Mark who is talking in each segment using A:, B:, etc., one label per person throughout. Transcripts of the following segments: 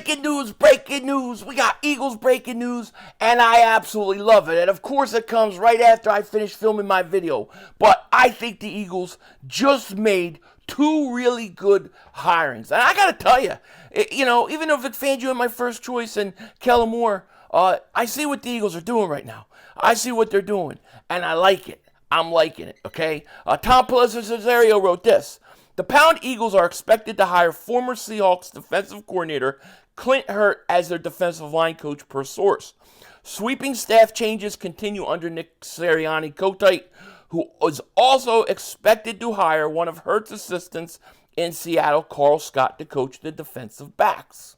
A: Breaking news, breaking news. We got Eagles breaking news, and I absolutely love it. And of course, it comes right after I finish filming my video. But I think the Eagles just made two really good hirings. And I got to tell you, even though Vic Fangio is my first choice and Kellen Moore, I see what the Eagles are doing right now. I see what they're doing, and I like it. I'm liking it, okay? Tom Pelissero wrote this. The Pound Eagles are expected to hire former Seahawks defensive coordinator Clint Hurtt as their defensive line coach per source. Sweeping staff changes continue under Nick Sirianni KOTITE, who is also expected to hire one of Hurtt's assistants in Seattle, Karl Scott, to coach the defensive backs.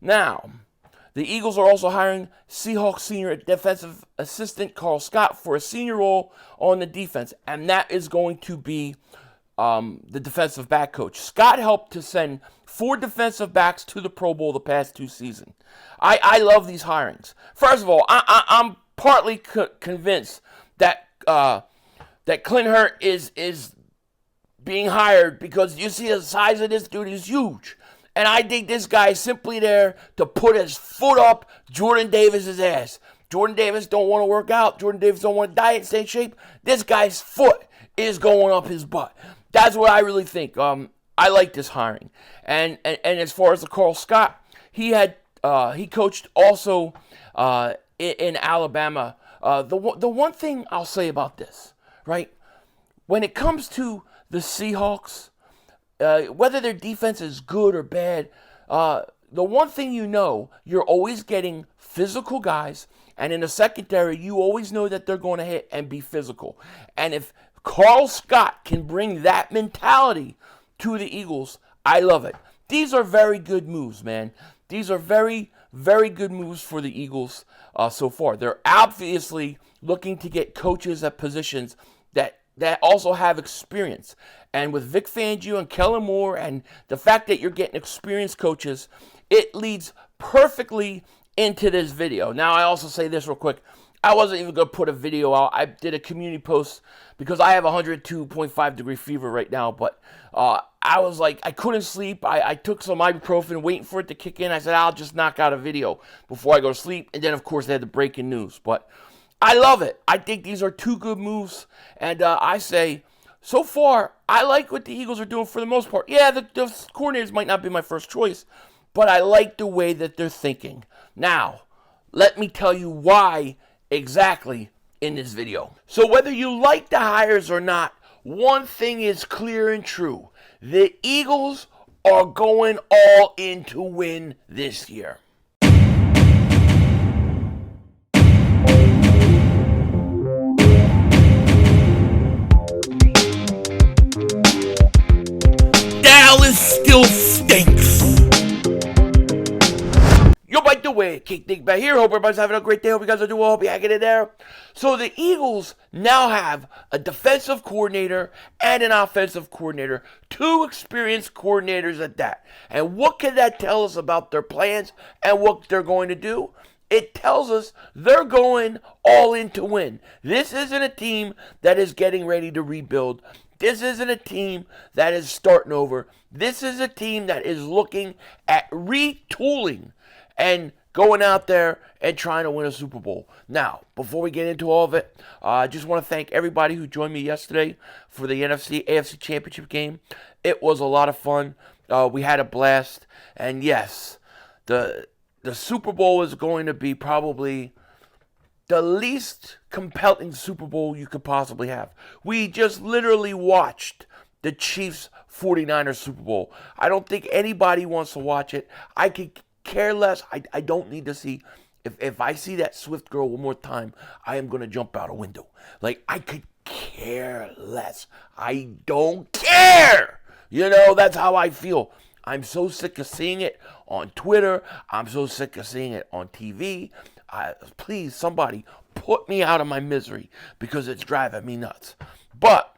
A: Now, the Eagles are also hiring Seahawks senior defensive assistant Karl Scott for a senior role on the defense, and that is going to be the defensive back coach. Scott helped to send 4 defensive backs to the Pro Bowl the past 2 seasons. I love these hirings. First of all, I'm partly convinced that that Clint Hurtt is being hired because you see the size of this dude is huge. And I think this guy is simply there to put his foot up Jordan Davis' ass. Jordan Davis don't want to work out. Jordan Davis don't want to diet, stay in shape. This guy's foot is going up his butt. That's what I really think. I like this hiring. And as far as the Karl Scott, he coached also in Alabama. The one thing I'll say about this, right? When it comes to the Seahawks, whether their defense is good or bad, the one thing you're always getting physical guys, and in the secondary, you always know that they're going to hit and be physical. And if Karl Scott can bring that mentality to the Eagles, I love it. These are very good moves, man. These are very, very good moves for the Eagles so far. They're obviously looking to get coaches at positions that also have experience. And with Vic Fangio and Kellen Moore and the fact that you're getting experienced coaches, it leads perfectly into this video. Now, I also say this real quick. I wasn't even going to put a video out. I did a community post because I have 102.5 degree fever right now. But I was like, I couldn't sleep. I took some ibuprofen waiting for it to kick in. I said, I'll just knock out a video before I go to sleep. And then, of course, they had the breaking news. But I love it. I think these are two good moves. And I say, so far, I like what the Eagles are doing for the most part. Yeah, the coordinators might not be my first choice, but I like the way that they're thinking. Now, let me tell you why exactly in this video. So whether you like the hires or not, one thing is clear and true. The Eagles are going all in to win this year. Dallas still stinks. Yo, by the way, Dingbat here. Hope everybody's having a great day. Hope you guys are doing well. Hope you're hanging in there. So the Eagles now have a defensive coordinator and an offensive coordinator. 2 experienced coordinators at that. And what can that tell us about their plans and what they're going to do? It tells us they're going all in to win. This isn't a team that is getting ready to rebuild. This isn't a team that is starting over. This is a team that is looking at retooling and going out there and trying to win a Super Bowl. Now, before we get into all of it, I just want to thank everybody who joined me yesterday for the AFC Championship game. It was a lot of fun. We had a blast. And yes, the Super Bowl is going to be probably the least compelling Super Bowl you could possibly have. We just literally watched the Chiefs 49ers Super Bowl. I don't think anybody wants to watch it. I could care less. I don't need to see. If I see that Swift girl one more time, I am going to jump out a window. Like, I could care less. I don't care. That's how I feel. I'm so sick of seeing it on Twitter. I'm so sick of seeing it on TV. Please, somebody, put me out of my misery because it's driving me nuts. But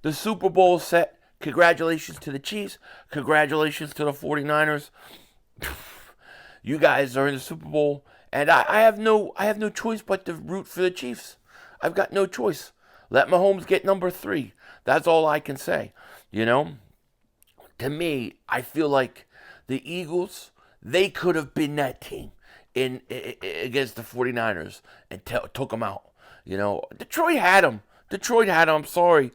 A: the Super Bowl is set. Congratulations to the Chiefs. Congratulations to the 49ers. You guys are in the Super Bowl, and I have no choice but to root for the Chiefs. I've got no choice. Let Mahomes get number 3. That's all I can say. To me, I feel like the Eagles, they could have been that team in against the 49ers and took them out. You know, Detroit had them. Detroit had them. I'm sorry,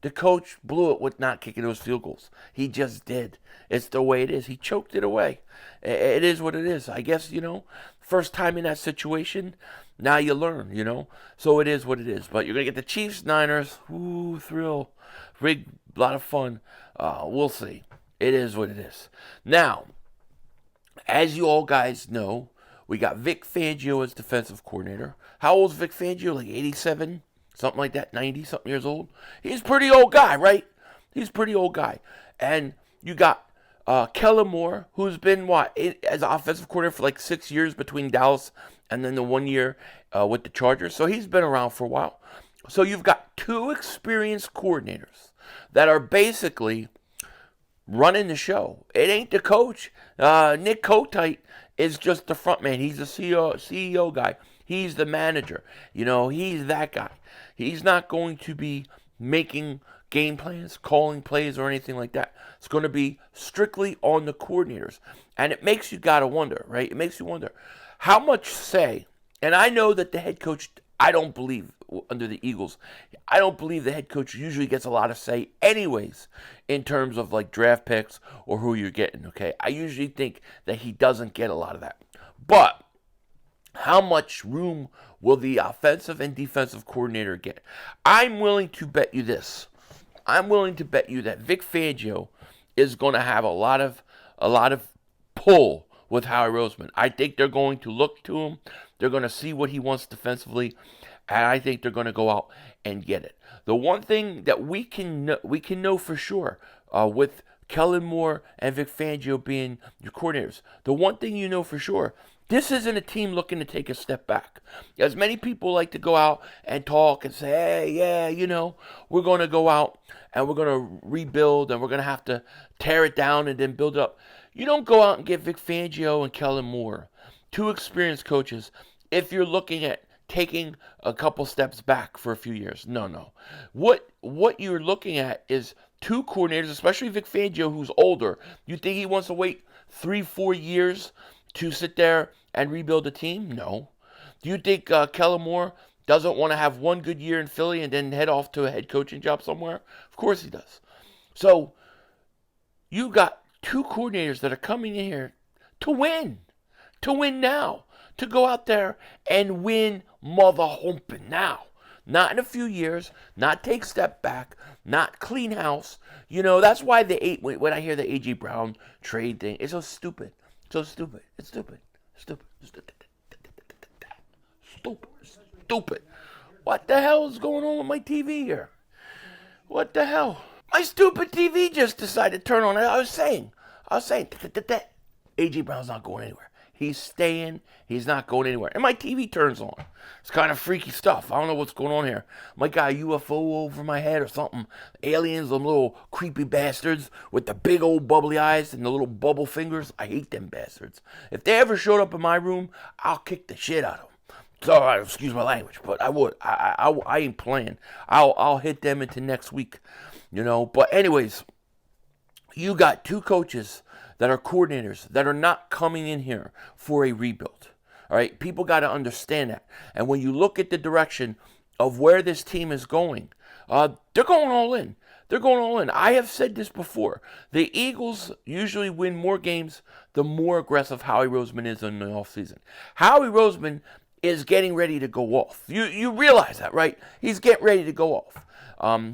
A: the coach blew it with not kicking those field goals. He just did. It's the way it is. He choked it away. It is what it is. I guess, you know, first time in that situation, now you learn, you know. So it is what it is. But you're going to get the Chiefs, Niners. Ooh, thrill. Big, lot of fun. We'll see. It is what it is. Now, as you all guys know, we got Vic Fangio as defensive coordinator. How old is Vic Fangio? Like 87? Something like that, 90-something years old. He's a pretty old guy, right? He's a pretty old guy. And you got Kellen Moore, who's been, as offensive coordinator for like 6 years between Dallas and then the 1 year with the Chargers. So he's been around for a while. So you've got two experienced coordinators that are basically running the show. It ain't the coach. Nick KOTITE is just the front man. He's the CEO guy. He's the manager. You know, he's that guy. He's not going to be making game plans, calling plays, or anything like that. It's going to be strictly on the coordinators. And it makes you got to wonder, right? It makes you wonder how much say, and I know that the head coach, I don't believe, under the Eagles, I don't believe the head coach usually gets a lot of say anyways in terms of like draft picks or who you're getting, okay? I usually think that he doesn't get a lot of that. But how much room will the offensive and defensive coordinator get? I'm willing to bet you this. I'm willing to bet you that Vic Fangio is going to have a lot of pull with Howie Roseman. I think they're going to look to him. They're going to see what he wants defensively, and I think they're going to go out and get it. The one thing that we can know for sure with Kellen Moore and Vic Fangio being your coordinators, the one thing you know for sure, this isn't a team looking to take a step back. As many people like to go out and talk and say, hey, yeah, you know, we're going to go out and we're going to rebuild and we're going to have to tear it down and then build it up. You don't go out and get Vic Fangio and Kellen Moore, two experienced coaches, if you're looking at taking a couple steps back for a few years. No. What you're looking at is two coordinators, especially Vic Fangio, who's older. You think he wants to wait 3-4 years to sit there and rebuild a team? No. Do you think Kellen Moore doesn't want to have one good year in Philly and then head off to a head coaching job somewhere? Of course he does. So you got two coordinators that are coming in here to win now, to go out there and win mother humping now. Not in a few years, not take step back, not clean house. You know, that's why when I hear the A.J. Brown trade thing, it's so stupid. So stupid. It's stupid. Stupid. What the hell is going on with my TV here? What the hell? My stupid TV just decided to turn on. I was saying, A.J. Brown's not going anywhere. He's staying. He's not going anywhere. And my TV turns on. It's kind of freaky stuff. I don't know what's going on here. Might got a UFO over my head or something. Aliens, them little creepy bastards with the big old bubbly eyes and the little bubble fingers. I hate them bastards. If they ever showed up in my room, I'll kick the shit out of them. So, excuse my language, but I would. I ain't playing. I'll hit them into next week, you know. But anyways, you got two coaches that are coordinators that are not coming in here for a rebuild. All right, people got to understand that. And when you look at the direction of where this team is going, they're going all in. They're going all in. I have said this before. The Eagles usually win more games the more aggressive Howie Roseman is in the offseason. Howie Roseman is getting ready to go off. You realize that, right? He's getting ready to go off.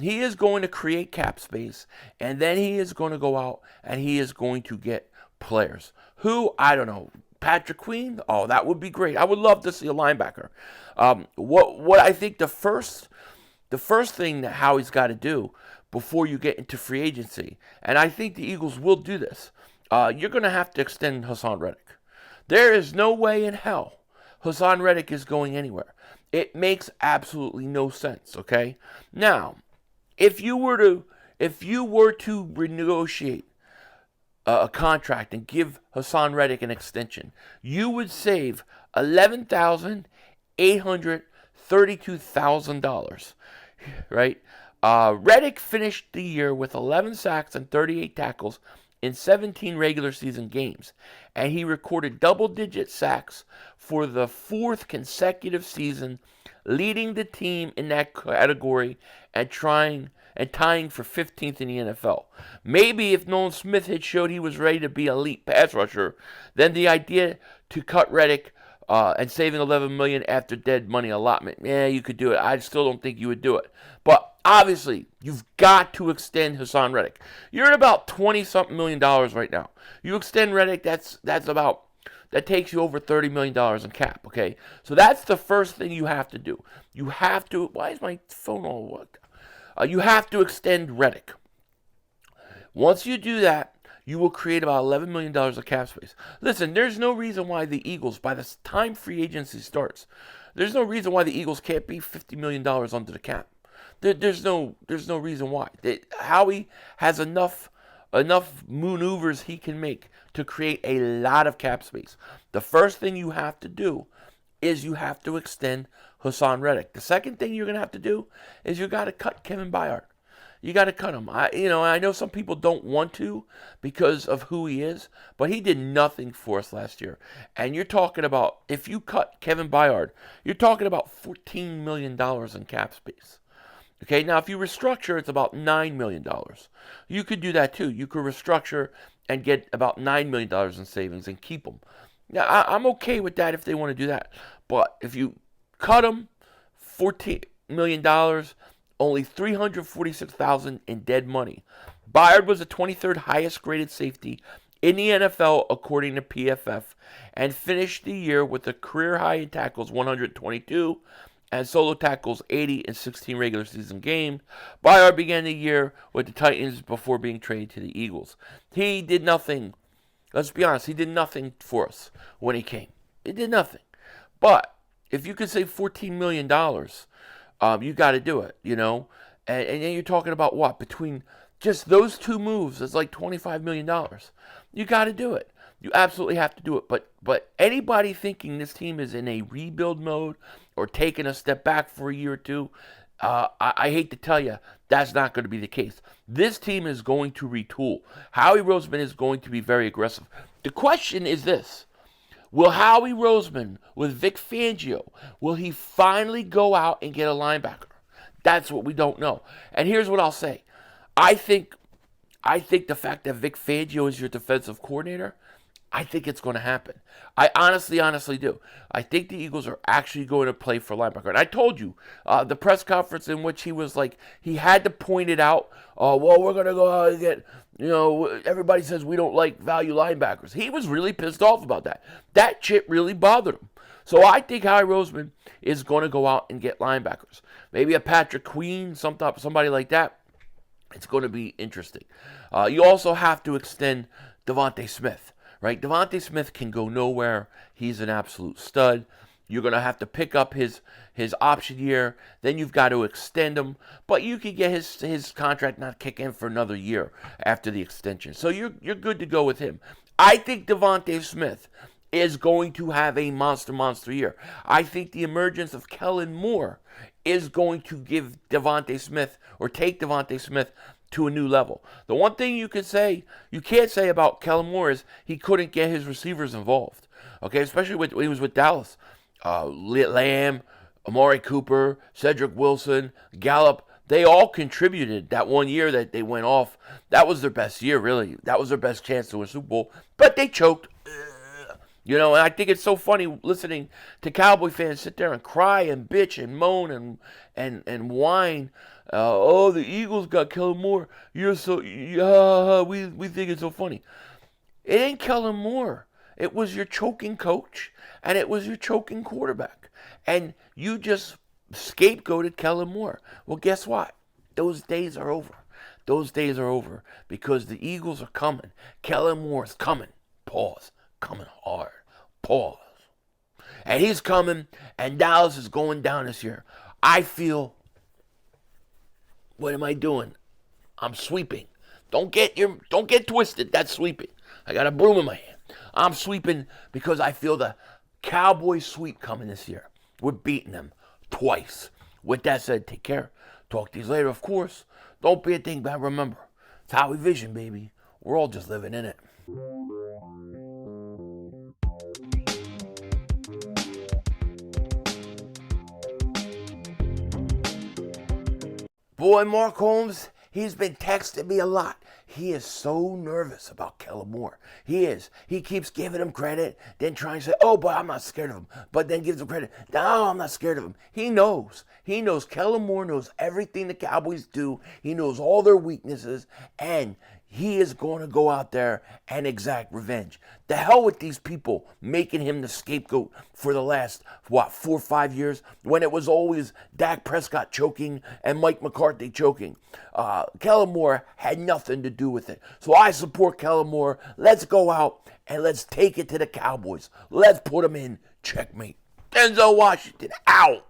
A: He is going to create cap space, and then he is going to go out and he is going to get players. Who, I don't know, Patrick Queen? Oh, that would be great. I would love to see a linebacker. What I think the first thing that Howie's got to do before you get into free agency, and I think the Eagles will do this, you're going to have to extend Haason Reddick. There is no way in hell Haason Reddick is going anywhere. It makes absolutely no sense, okay? Now, if you were to renegotiate a contract and give Haason Reddick an extension, you would save $11,832,000, right? Reddick finished the year with 11 sacks and 38 tackles in 17 regular season games, and he recorded double-digit sacks for the 4th consecutive season, leading the team in that category and tying for 15th in the NFL. Maybe if Nolan Smith had showed he was ready to be an elite pass rusher, then the idea to cut Reddick and saving $11 million after dead money allotment, yeah, you could do it. I still don't think you would do it. But obviously, you've got to extend Haason Reddick. You're at about $20-something million right now. You extend Reddick, that takes you over $30 million in cap, okay? So that's the first thing you have to do. You have to, why is my phone all worked? You have to extend Reddick. Once you do that, you will create about $11 million of cap space. Listen, there's no reason why the Eagles, by the time free agency starts, there's no reason why the Eagles can't be $50 million under the cap. There's no reason why. Howie has enough maneuvers he can make to create a lot of cap space. The first thing you have to do is you have to extend Haason Reddick. The second thing you're going to have to do is you got to cut Kevin BYARD. You got to cut him. I know some people don't want to because of who he is, but he did nothing for us last year. And you're talking about, if you cut Kevin BYARD, you're talking about $14 million in cap space. Okay, now if you restructure, it's about $9 million. You could do that too. You could restructure and get about $9 million in savings and keep them. Now, I'm okay with that if they want to do that. But if you cut them, $14 million, only $346,000 in dead money. BYARD was the 23rd highest graded safety in the NFL according to PFF and finished the year with a career high in tackles 122 and solo tackles 80 in 16 regular season games. BYARD began the year with the Titans before being traded to the Eagles. He did nothing. Let's be honest, he did nothing for us when he came. He did nothing. But if you could save $14 million, you got to do it, you know. And then you're talking about what? Between just those two moves, it's like $25 million. You got to do it. You absolutely have to do it. But anybody thinking this team is in a rebuild mode or taking a step back for a year or two, I hate to tell you, that's not going to be the case. This team is going to retool. Howie Roseman is going to be very aggressive. The question is this. Will Howie Roseman, with Vic Fangio, will he finally go out and get a linebacker? That's what we don't know. And here's what I'll say. I think the fact that Vic Fangio is your defensive coordinator, I think it's going to happen. I honestly do. I think the Eagles are actually going to play for linebacker. And I told you, the press conference in which he was like, he had to point it out. Well, we're going to go out and get, everybody says we don't like value linebackers. He was really pissed off about that. That shit really bothered him. So I think Howie Roseman is going to go out and get linebackers. Maybe a Patrick Queen, somebody like that. It's going to be interesting. You also have to extend Devontae Smith. Right, Devontae Smith can go nowhere. He's an absolute stud. You're going to have to pick up his option year. Then you've got to extend him. But you could get his contract not kick in for another year after the extension. So you're good to go with him. I think Devontae Smith is going to have a monster year. I think the emergence of Kellen Moore is going to give Devontae Smith, or take Devontae Smith, to a new level. The one thing you can't say about Kellen Moore is he couldn't get his receivers involved. Okay, especially when he was with Dallas. Lamb, Amari Cooper, Cedric Wilson, Gallup, they all contributed that one year that they went off. That was their best year, really. That was their best chance to win a Super Bowl. But they choked. And I think it's so funny listening to Cowboy fans sit there and cry and bitch and moan and whine. The Eagles got Kellen Moore. We think it's so funny. It ain't Kellen Moore. It was your choking coach, and it was your choking quarterback. And you just scapegoated Kellen Moore. Well, guess what? Those days are over. Those days are over because the Eagles are coming. Kellen Moore is coming. Pause. Coming hard. Pause. And he's coming, and Dallas is going down this year. I feel... What am I doing? I'm sweeping. Don't get twisted. That's sweeping. I got a broom in my hand. I'm sweeping because I feel the Cowboys sweep coming this year. We're beating them twice. With that said, take care. Talk to you later, of course. Don't be a Dingbat. Remember, it's Howie Vision, baby. we're all just living in it. Boy, Mark Holmes, he's been texting me a lot. He is so nervous about Kellen Moore. He is. He keeps giving him credit, then trying to say, oh, but I'm not scared of him. But then gives him credit. No, I'm not scared of him. He knows. He knows Kellen Moore knows everything the Cowboys do. He knows all their weaknesses. And he is going to go out there and exact revenge. The hell with these people making him the scapegoat for the last, 4 or 5 years when it was always Dak Prescott choking and Mike McCarthy choking. Kellen Moore had nothing to do with it. So I support Kellen Moore. Let's go out and let's take it to the Cowboys. Let's put them in checkmate. Denzel Washington out.